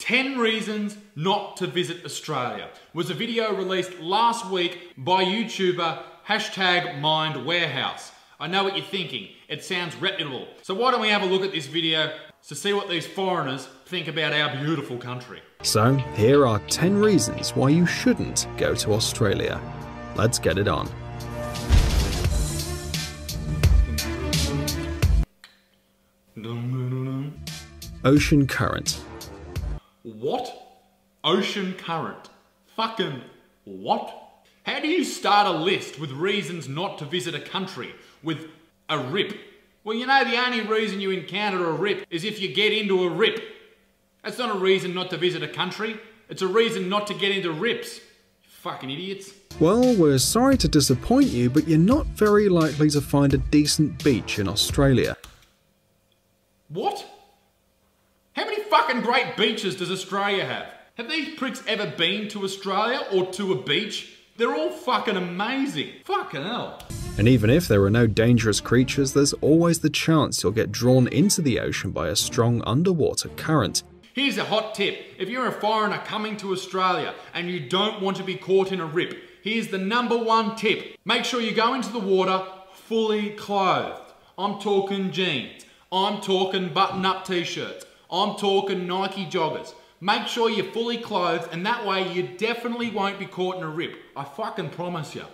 10 reasons not to visit Australia was a video released last week by YouTuber #MindWarehouse. I know what you're thinking, it sounds reputable. So why don't we have a look at this video to see what these foreigners think about our beautiful country. So here are 10 reasons why you shouldn't go to Australia. Let's get it on. Ocean current. What? Ocean current? Fucking what? How do you start a list with reasons not to visit a country with a rip? Well, you know, the only reason you encounter a rip is if you get into a rip. That's not a reason not to visit a country. It's a reason not to get into rips. You fucking idiots. Well, we're sorry to disappoint you, but you're not very likely to find a decent beach in Australia. What? How many fucking great beaches does Australia have? Have these pricks ever been to Australia or to a beach? They're all fucking amazing. Fucking hell. And even if there are no dangerous creatures, there's always the chance you'll get drawn into the ocean by a strong underwater current. Here's a hot tip. If you're a foreigner coming to Australia and you don't want to be caught in a rip, here's the #1 tip. Make sure you go into the water fully clothed. I'm talking jeans. I'm talking button-up t-shirts. I'm talking Nike joggers. Make sure you're fully clothed and that way you definitely won't be caught in a rip. I fucking promise you.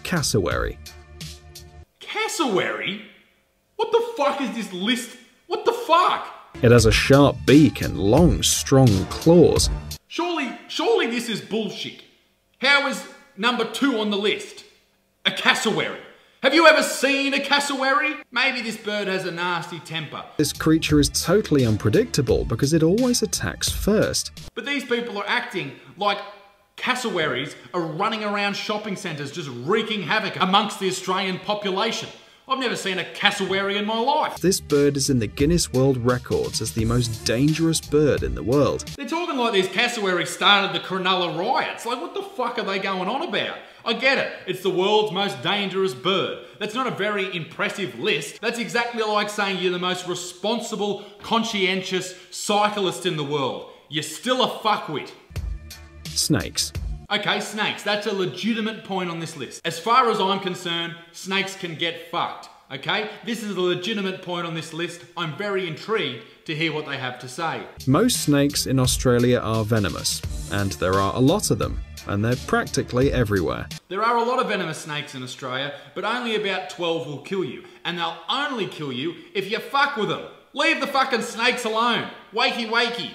Cassowary. Cassowary? What the fuck is this list? What the fuck? It has a sharp beak and long, strong claws. Surely this is bullshit. How is #2 on the list? A cassowary. Have you ever seen a cassowary? Maybe this bird has a nasty temper. This creature is totally unpredictable because it always attacks first. But these people are acting like cassowaries are running around shopping centres just wreaking havoc amongst the Australian population. I've never seen a cassowary in my life. This bird is in the Guinness World Records as the most dangerous bird in the world. They're talking like these cassowaries started the Cronulla riots. Like, what the fuck are they going on about? I get it, it's the world's most dangerous bird. That's not a very impressive list. That's exactly like saying you're the most responsible, conscientious cyclist in the world. You're still a fuckwit. Snakes. Okay, snakes, that's a legitimate point on this list. As far as I'm concerned, snakes can get fucked, okay? This is a legitimate point on this list. I'm very intrigued to hear what they have to say. Most snakes in Australia are venomous, and there are a lot of them, and they're practically everywhere. There are a lot of venomous snakes in Australia, but only about 12 will kill you. And they'll only kill you if you fuck with them. Leave the fucking snakes alone. Wakey wakey.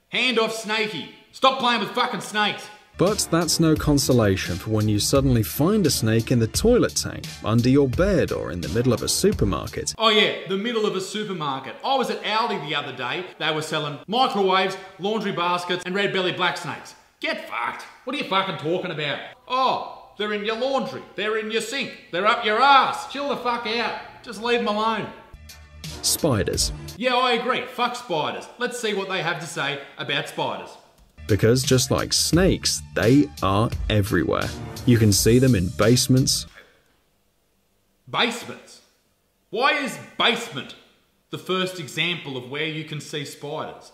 Hand off snakey. Stop playing with fucking snakes. But that's no consolation for when you suddenly find a snake in the toilet tank, under your bed, or in the middle of a supermarket. Oh yeah, the middle of a supermarket. I was at Aldi the other day. They were selling microwaves, laundry baskets, and red-bellied black snakes. Get fucked. What are you fucking talking about? Oh, they're in your laundry. They're in your sink. They're up your ass. Chill the fuck out. Just leave them alone. Spiders. Yeah, I agree. Fuck spiders. Let's see what they have to say about spiders. Because just like snakes, they are everywhere. You can see them in basements. Basements? Why is basement the first example of where you can see spiders?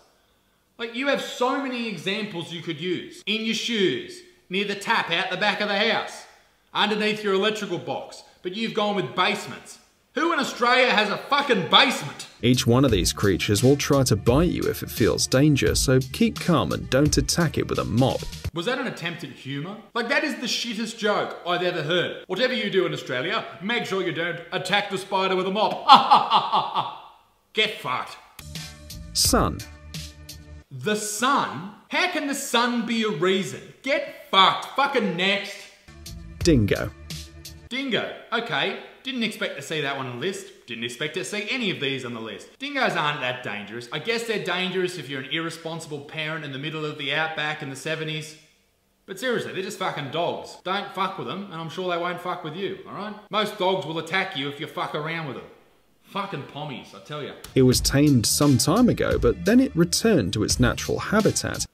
Like, you have so many examples you could use. In your shoes, near the tap out the back of the house, underneath your electrical box, but you've gone with basements. Who in Australia has a fucking basement? Each one of these creatures will try to bite you if it feels danger, so keep calm and don't attack it with a mop. Was that an attempt at humour? Like, that is the shittest joke I've ever heard. Whatever you do in Australia, make sure you don't attack the spider with a mop. Get fucked. Sun. The sun? How can the sun be a reason? Get fucked. Fucking next. Dingo. Dingo. Okay. Didn't expect to see that one on the list. Didn't expect to see any of these on the list. Dingoes aren't that dangerous. I guess they're dangerous if you're an irresponsible parent in the middle of the outback in the 70s. But seriously, they're just fucking dogs. Don't fuck with them, and I'm sure they won't fuck with you, alright? Most dogs will attack you if you fuck around with them. Fucking pommies, I tell you. It was tamed some time ago, but then it returned to its natural habitat.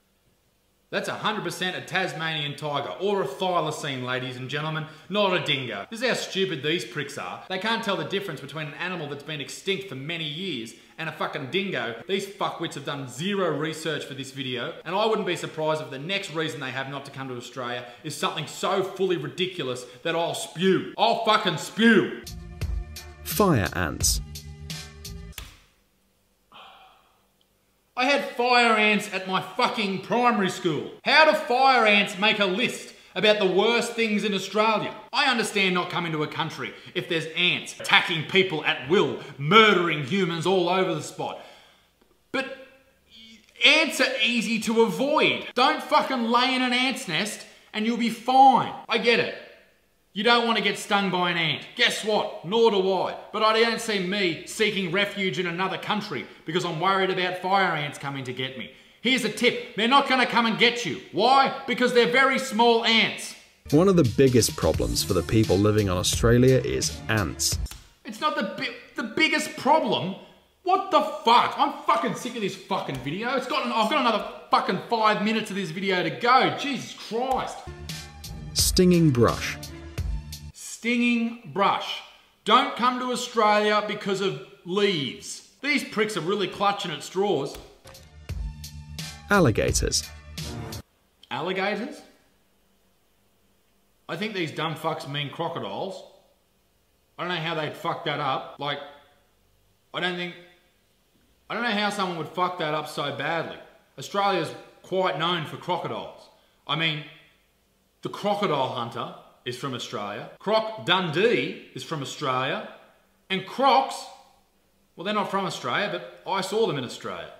That's 100% a Tasmanian tiger, or a thylacine, ladies and gentlemen, not a dingo. This is how stupid these pricks are. They can't tell the difference between an animal that's been extinct for many years and a fucking dingo. These fuckwits have done zero research for this video, and I wouldn't be surprised if the next reason they have not to come to Australia is something so fully ridiculous that I'll spew. I'll fucking spew. Fire ants. I had fire ants at my fucking primary school. How do fire ants make a list about the worst things in Australia? I understand not coming to a country if there's ants attacking people at will, murdering humans all over the spot. But ants are easy to avoid. Don't fucking lay in an ant's nest and you'll be fine. I get it. You don't want to get stung by an ant. Guess what? Nor do I. But I don't see me seeking refuge in another country because I'm worried about fire ants coming to get me. Here's a tip. They're not going to come and get you. Why? Because they're very small ants. One of the biggest problems for the people living on Australia is ants. It's not the biggest problem. What the fuck? I'm fucking sick of this fucking video. I've got another fucking 5 minutes of this video to go. Jesus Christ. Stinging brush. Stinging brush. Don't come to Australia because of leaves. These pricks are really clutching at straws. Alligators. Alligators? I think these dumb fucks mean crocodiles. I don't know how they'd fuck that up. Like, I don't know how someone would fuck that up so badly. Australia's quite known for crocodiles. I mean, the crocodile hunter is from Australia. Croc Dundee is from Australia. And crocs, well, they're not from Australia, but I saw them in Australia.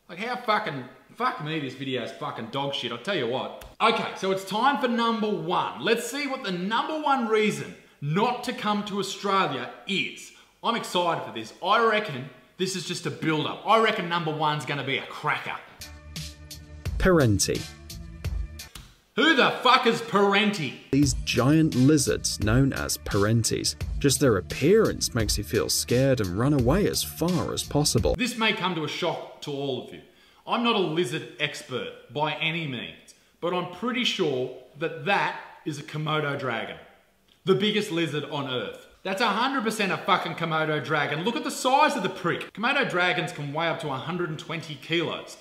Like, how fucking, fuck me, this video is fucking dog shit, I'll tell you what. Okay, so it's time for number one. Let's see what the number one reason not to come to Australia is. I'm excited for this. I reckon this is just a build-up. I reckon number one's gonna be a cracker. Perenti. Who the fuck is Perenti? These giant lizards known as Perentis. Just their appearance makes you feel scared and run away as far as possible. This may come to a shock to all of you. I'm not a lizard expert by any means, but I'm pretty sure that that is a Komodo dragon. The biggest lizard on Earth. That's 100% a fucking Komodo dragon. Look at the size of the prick. Komodo dragons can weigh up to 120 kilos.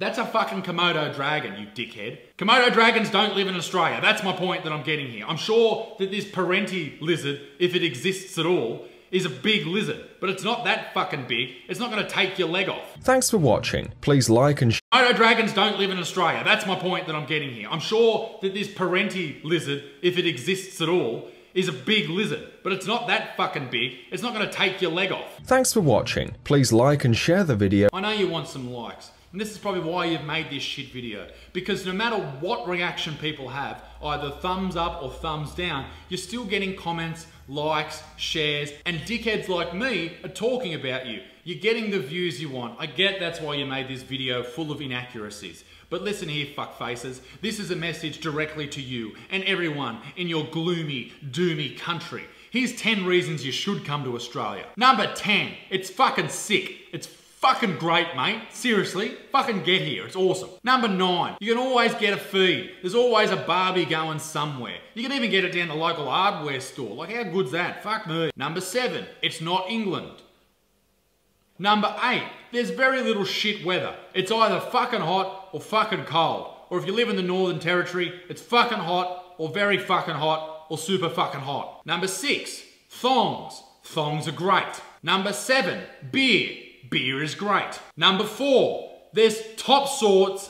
That's a fucking Komodo dragon, you dickhead. Komodo dragons don't live in Australia. That's my point that I'm getting here. I'm sure that this Perenti lizard, if it exists at all, is a big lizard. But it's not that fucking big. It's not going to take your leg off. Thanks for watching. Please like and Komodo dragons don't live in Australia. That's my point that I'm getting here. I'm sure that this Perenti lizard, if it exists at all, is a big lizard. But it's not that fucking big. It's not going to take your leg off. Thanks for watching. Please like and share the video. I know you want some likes. And this is probably why you've made this shit video. Because no matter what reaction people have, either thumbs up or thumbs down, you're still getting comments, likes, shares, and dickheads like me are talking about you. You're getting the views you want. I get that's why you made this video full of inaccuracies. But listen here, fuckfaces. This is a message directly to you and everyone in your gloomy, doomy country. Here's 10 reasons you should come to Australia. Number 10, it's fucking sick. It's fucking great, mate. Seriously, fucking get here. It's awesome. Number 9, you can always get a feed. There's always a barbie going somewhere. You can even get it down the local hardware store. Like, how good's that? Fuck me. Number 7, it's not England. Number 8, there's very little shit weather. It's either fucking hot or fucking cold. Or if you live in the Northern Territory, it's fucking hot or very fucking hot or super fucking hot. Number 6, thongs. Thongs are great. Number 7, beer. Beer is great. Number 4, there's top sorts